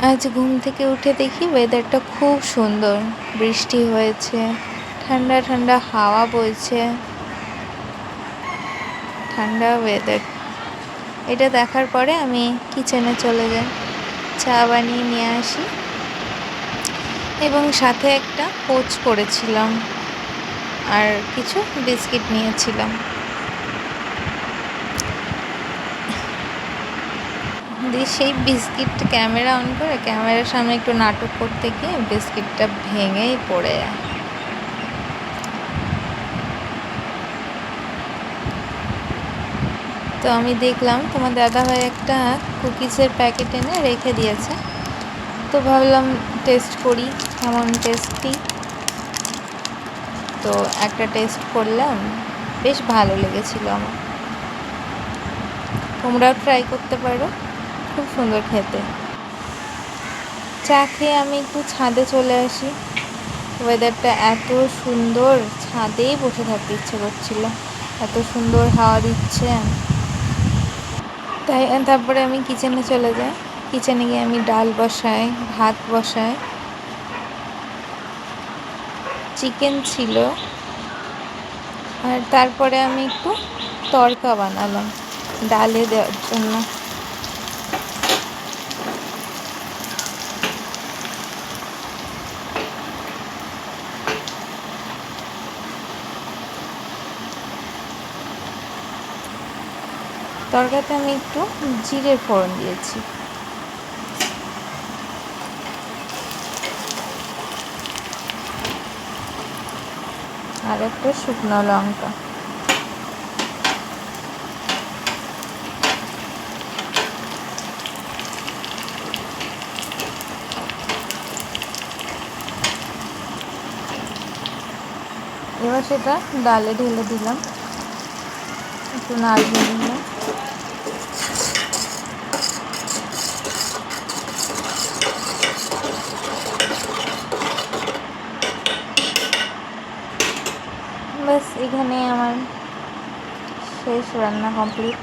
আজ ঘুম থেকে উঠে দেখি ওয়েদারটা খুব সুন্দর, বৃষ্টি হয়েছে, ঠান্ডা ঠান্ডা হাওয়া বইছে, ঠান্ডা ওয়েদার। এটা দেখার পরে আমি কিচেনে চলে যাই, চা বানিয়ে নিয়ে আসি এবং সাথে একটা কোচ করেছিলাম আর কিছু বিস্কিট নিয়েছিলাম। দিয়ে সেই বিস্কিট ক্যামেরা অন করে ক্যামেরার সামনে একটু নাটক করতে গিয়ে বিস্কিটটা ভেঙেই পড়ে যায়। তো আমি দেখলাম তোমার দাদাভাই একটা কুকিজের প্যাকেট এনে রেখে দিয়েছে, তো ভাবলাম টেস্ট করি কেমন টেস্টি। তো একটা টেস্ট করলাম, বেশ ভালো লেগেছিল আমার। তোমরাও ট্রাই করতে পারো, খুব সুন্দর খেতে। চা খেয়ে আমি একটু ছাদে চলে আসি, ওয়েদারটা এত সুন্দর, ছাদেই বসে থাকতে ইচ্ছে করছিল, এত সুন্দর হাওয়া দিচ্ছে। তারপরে আমি কিচেনে চলে যাই, কিচেনে গিয়ে আমি ডাল বসাই, ভাত বসাই, চিকেন ছিল, আর তারপরে আমি একটু তড়কা বানালাম ডালে দেওয়ার জন্য। তড়কাতে আমি একটু জিরের ফোড়ন দিয়েছি, আর একটা শুকনো লঙ্কা। এবার সেটা ডালে ঢেলে দিলাম, একটু নাড়িয়ে নিলাম। ব্যাস, এখানে আমার শেষ, রান্না কমপ্লিট।